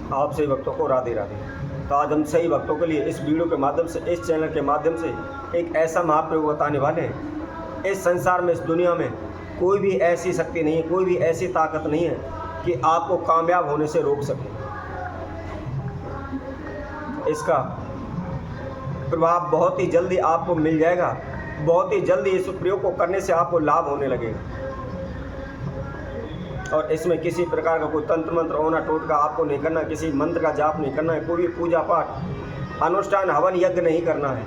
आप सही भक्तों को राधे राधे। तो आज हम सही भक्तों के लिए इस वीडियो के माध्यम से, इस चैनल के माध्यम से एक ऐसा महाप्रयोग बताने वाले हैं। इस संसार में, इस दुनिया में कोई भी ऐसी शक्ति नहीं है, कोई भी ऐसी ताकत नहीं है कि आपको कामयाब होने से रोक सके। इसका प्रभाव बहुत ही जल्दी आपको मिल जाएगा, बहुत ही जल्दी इस प्रयोग को करने से आपको लाभ होने लगेगा। और इसमें किसी प्रकार का कोई तंत्र मंत्र होना टोटका आपको नहीं करना, किसी मंत्र का जाप नहीं करना है, कोई भी पूजा पाठ अनुष्ठान हवन यज्ञ नहीं करना है,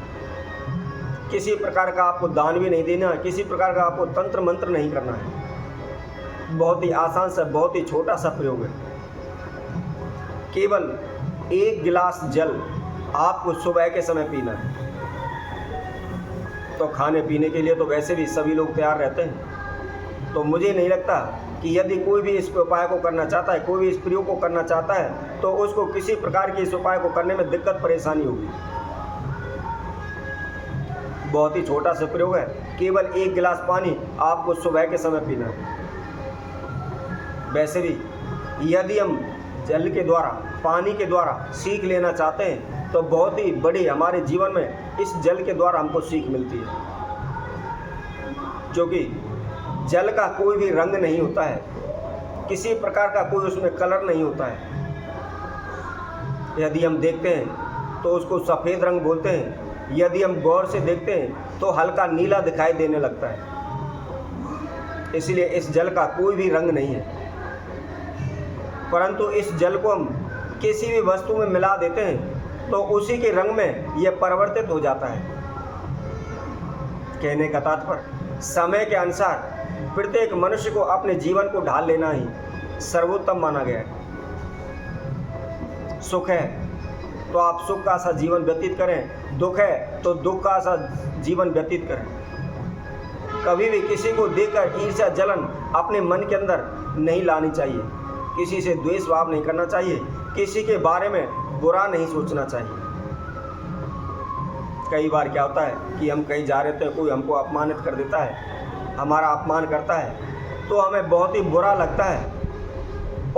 किसी प्रकार का आपको दान भी नहीं देना है, किसी प्रकार का आपको तंत्र मंत्र नहीं करना है। बहुत ही आसान सा, बहुत ही छोटा सा प्रयोग है। केवल 1 गिलास जल आपको सुबह के समय पीना है। तो खाने पीने के लिए तो वैसे भी सभी लोग तैयार रहते हैं, तो मुझे नहीं लगता कि यदि कोई भी इस उपाय को करना चाहता है, कोई भी इस प्रयोग को करना चाहता है, तो उसको किसी प्रकार की इस उपाय को करने में दिक्कत परेशानी होगी। बहुत ही छोटा सा प्रयोग है। केवल 1 गिलास पानी आपको सुबह के समय पीना है। वैसे भी यदि हम जल के द्वारा, पानी के द्वारा सीख लेना चाहते हैं, तो बहुत ही बड़ी हमारे जीवन में इस जल के द्वारा हमको सीख मिलती है। क्योंकि जल का कोई भी रंग नहीं होता है, किसी प्रकार का कोई उसमें कलर नहीं होता है। यदि हम देखते हैं तो उसको सफ़ेद रंग बोलते हैं, यदि हम गौर से देखते हैं तो हल्का नीला दिखाई देने लगता है। इसलिए इस जल का कोई भी रंग नहीं है, परंतु इस जल को हम किसी भी वस्तु में मिला देते हैं तो उसी के रंग में यह परिवर्तित हो जाता है। कहने का तात्पर्य, समय के अनुसार प्रत्येक मनुष्य को अपने जीवन को ढाल लेना ही सर्वोत्तम माना गया है। सुख है तो आप सुख का सा जीवन व्यतीत करें, दुख है तो दुख का सा जीवन व्यतीत करें। कभी भी किसी को देखकर ईर्ष्या जलन अपने मन के अंदर नहीं लानी चाहिए, किसी से द्वेष भाव नहीं करना चाहिए, किसी के बारे में बुरा नहीं सोचना चाहिए। कई बार क्या होता है कि हम कहीं जा रहे थे, कोई हमको अपमानित कर देता है, हमारा अपमान करता है, तो हमें बहुत ही बुरा लगता है।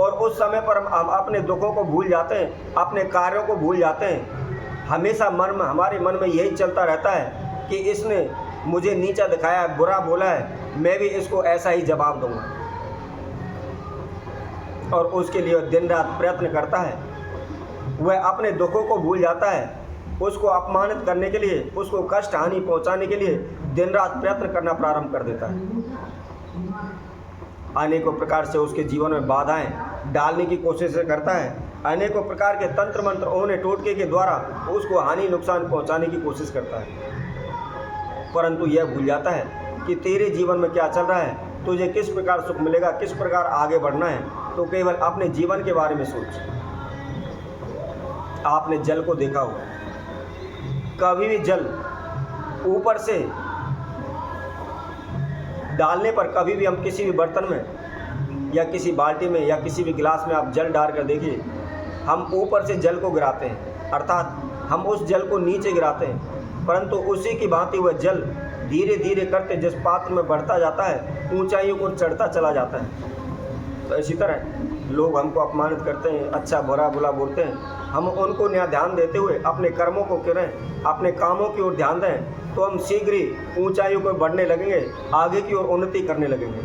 और उस समय पर हम अपने दुखों को भूल जाते हैं, अपने कार्यों को भूल जाते हैं। हमेशा मन में, हमारे मन में यही चलता रहता है कि इसने मुझे नीचा दिखाया है, बुरा बोला है, मैं भी इसको ऐसा ही जवाब दूंगा। और उसके लिए दिन रात प्रयत्न करता है। वह अपने दुखों को भूल जाता है, उसको अपमानित करने के लिए, उसको कष्ट हानि पहुंचाने के लिए दिन रात प्रयत्न करना प्रारंभ कर देता है। अनेकों प्रकार से उसके जीवन में बाधाएं डालने की कोशिश करता है, अनेकों प्रकार के तंत्र मंत्र ओने टोटके के द्वारा उसको हानि नुकसान पहुंचाने की कोशिश करता है। परंतु यह भूल जाता है कि तेरे जीवन में क्या चल रहा है, तुझे किस प्रकार सुख मिलेगा, किस प्रकार आगे बढ़ना है। तो केवल अपने जीवन के बारे में सोच। आपने जल को देखा होगा, कभी भी जल ऊपर से डालने पर, कभी भी हम किसी भी बर्तन में या किसी बाल्टी में या किसी भी गिलास में आप जल डाल कर देखिए, हम ऊपर से जल को गिराते हैं, अर्थात हम उस जल को नीचे गिराते हैं। परंतु उसी की भांति वह जल धीरे धीरे करते जिस पात्र में बढ़ता जाता है, ऊंचाइयों को चढ़ता चला जाता है। तो इसी तरह लोग हमको अपमानित करते हैं, अच्छा बुरा बुला बोलते हैं, हम उनको नया ध्यान देते हुए अपने कर्मों को करें, अपने कामों की ओर ध्यान दें, तो हम शीघ्र ही ऊंचाइयों को बढ़ने लगेंगे, आगे की ओर उन्नति करने लगेंगे।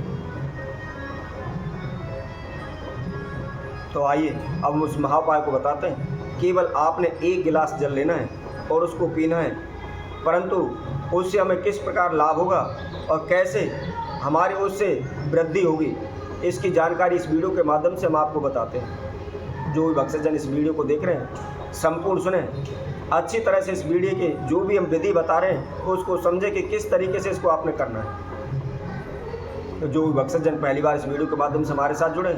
तो आइए अब हम उस महाउपाय को बताते हैं। केवल आपने 1 गिलास जल लेना है और उसको पीना है, परंतु उससे हमें किस प्रकार लाभ होगा और कैसे हमारे उससे वृद्धि होगी, इसकी जानकारी इस वीडियो के माध्यम से हम आपको बताते हैं। जो भी भक्तजन इस वीडियो को देख रहे हैं, संपूर्ण सुने, अच्छी तरह से इस वीडियो के जो भी हम विधि बता रहे हैं उसको समझे कि किस तरीके से इसको आपने करना है। तो जो भी भक्तजन पहली बार इस वीडियो के माध्यम से हमारे साथ जुड़े,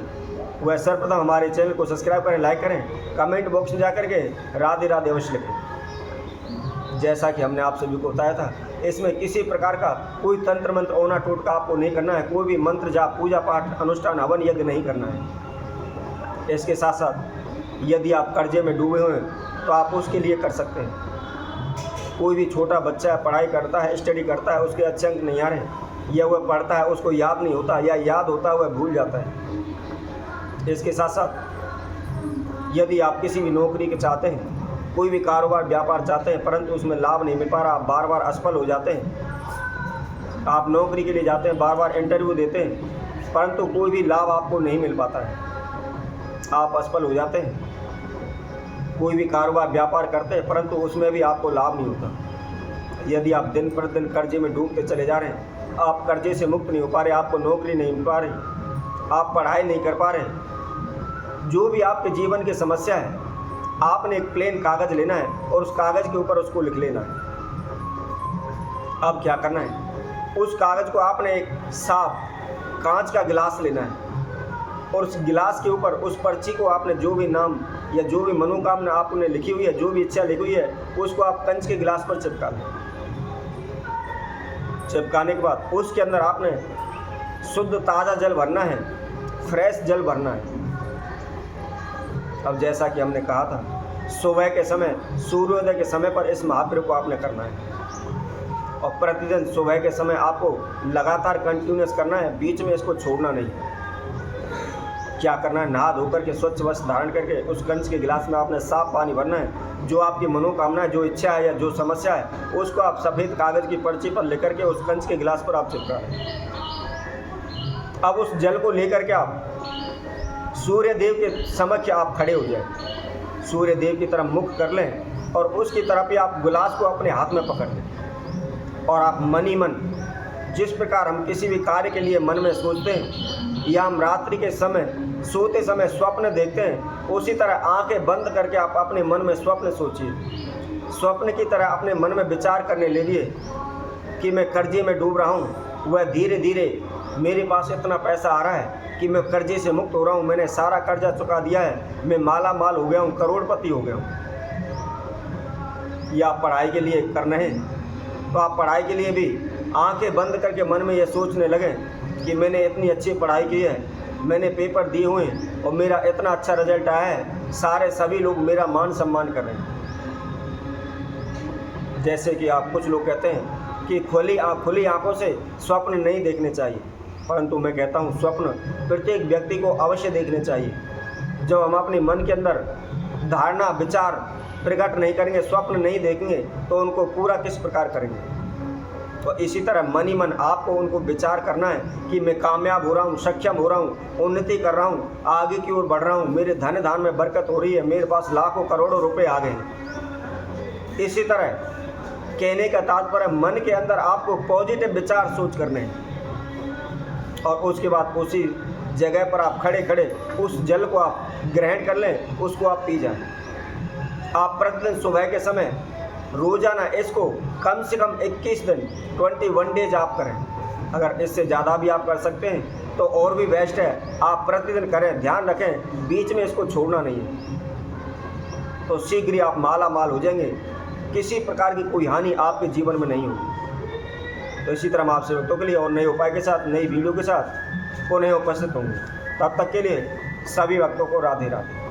वह सर्वप्रथम हमारे चैनल को सब्सक्राइब करें, लाइक करें, कमेंट बॉक्स में जाकर के राधे राधे अवश्य लिखें। जैसा कि हमने आप सभी को बताया था, इसमें किसी प्रकार का कोई तंत्र मंत्र ओना टोटका आपको नहीं करना है, कोई भी मंत्र जाप पूजा पाठ अनुष्ठान हवन यज्ञ नहीं करना है। इसके साथ साथ यदि आप कर्जे में डूबे हुए हैं तो आप उसके लिए कर सकते हैं। कोई भी छोटा बच्चा पढ़ाई करता है, स्टडी करता है, उसके अच्छे अंक नहीं आ रहे, या वह पढ़ता है उसको याद नहीं होता, या याद होता है वह भूल जाता है। इसके साथ साथ यदि आप किसी भी नौकरी के चाहते हैं, कोई भी कारोबार व्यापार चाहते हैं, परंतु उसमें लाभ नहीं मिल पा रहा, आप बार बार असफल हो जाते हैं। आप नौकरी के लिए जाते हैं, बार बार इंटरव्यू देते हैं, परंतु कोई भी लाभ आपको नहीं मिल पाता है, आप असफल हो जाते हैं। कोई भी कारोबार व्यापार करते हैं, परंतु उसमें भी आपको लाभ नहीं होता। यदि आप दिन पर दिन कर्जे में डूबते चले जा रहे हैं, आप कर्जे से मुक्त नहीं हो पा रहे, आपको नौकरी नहीं मिल पा रही, आप पढ़ाई नहीं कर पा रहे, जो भी आपके जीवन की समस्या है, आपने एक प्लेन कागज़ लेना है और उस कागज़ के ऊपर उसको लिख लेना है। अब क्या करना है, उस कागज़ को आपने एक साफ कांच का गिलास लेना है और उस गिलास के ऊपर उस पर्ची को आपने जो भी नाम या जो भी मनोकामना आपने लिखी हुई है, जो भी इच्छा लिखी हुई है, उसको आप कंच के गिलास पर चिपका दें। चिपकाने के बाद उसके अंदर आपने शुद्ध ताज़ा जल भरना है, फ्रेश जल भरना है। अब जैसा कि हमने कहा था, सुबह के समय, सूर्योदय के समय पर इस महापर्व को आपने करना है और प्रतिदिन सुबह के समय आपको लगातार कंटिन्यूस करना है, बीच में इसको छोड़ना नहीं है। क्या करना है, नहा धोकर के स्वच्छ वस्त्र धारण करके उस कंच के गिलास में आपने साफ पानी भरना है। जो आपकी मनोकामना है, जो इच्छा है या जो समस्या है, उसको आप सफ़ेद कागज़ की पर्ची पर लिख करके उस कंच के गिलास पर आप चिपका दें। अब उस जल को लेकर के आप सूर्य देव के समक्ष आप खड़े हो जाए, सूर्य देव की तरफ मुख कर लें और उसकी तरफ ही आप गिलास को अपने हाथ में पकड़ लें और आप मन ही मन, जिस प्रकार हम किसी भी कार्य के लिए मन में सोचते हैं या हम रात्रि के समय सोते समय स्वप्न देखते हैं, उसी तरह आंखें बंद करके आप अपने मन में स्वप्न सोचिए। स्वप्न की तरह अपने मन में विचार करने लगिए कि मैं कर्जे में डूब रहा हूँ, वह धीरे धीरे मेरे पास इतना पैसा आ रहा है कि मैं कर्जे से मुक्त हो रहा हूँ, मैंने सारा कर्जा चुका दिया है, मैं माला माल हो गया हूँ, करोड़पति हो गया हूँ। या आप पढ़ाई के लिए कर रहे हैं तो आप पढ़ाई के लिए भी आंखें बंद करके मन में यह सोचने लगें कि मैंने इतनी अच्छी पढ़ाई की है, मैंने पेपर दिए हुए हैं और मेरा इतना अच्छा रिजल्ट आया है, सारे सभी लोग मेरा मान सम्मान कर रहे हैं। जैसे कि आप कुछ लोग कहते हैं कि खुली आंखों से स्वप्न नहीं देखने चाहिए, परंतु मैं कहता हूँ स्वप्न प्रत्येक व्यक्ति को अवश्य देखने चाहिए। जब हम अपने मन के अंदर धारणा विचार प्रकट नहीं करेंगे, स्वप्न नहीं देखेंगे, तो उनको पूरा किस प्रकार करेंगे। तो इसी तरह मन ही मन आपको उनको विचार करना है कि मैं कामयाब हो रहा हूँ, सक्षम हो रहा हूँ, उन्नति कर रहा हूँ, आगे की ओर बढ़ रहा हूँ, मेरे धन धान में बरकत हो रही है, मेरे पास लाखों करोड़ों रुपए आ गए हैं। इसी तरह कहने का तात्पर्य मन के अंदर आपको पॉजिटिव विचार सोच करने हैं और उसके बाद उसी जगह पर आप खड़े खड़े उस जल को आप ग्रहण कर लें, उसको आप पी जाएं। आप प्रतिदिन सुबह के समय रोज़ाना इसको कम से कम 21 दिन 21 डेज आप करें। अगर इससे ज़्यादा भी आप कर सकते हैं तो और भी बेस्ट है, आप प्रतिदिन करें। ध्यान रखें, बीच में इसको छोड़ना नहीं है, तो शीघ्र ही आप माला माल हो जाएंगे, किसी प्रकार की कोई हानि आपके जीवन में नहीं होगी। तो इसी तरह हम आपसे वक्तों के लिए और नए उपाय के साथ, नई वीडियो के साथ पुनः उपस्थित होंगे। तब तक के लिए सभी भक्तों को राधे राधे।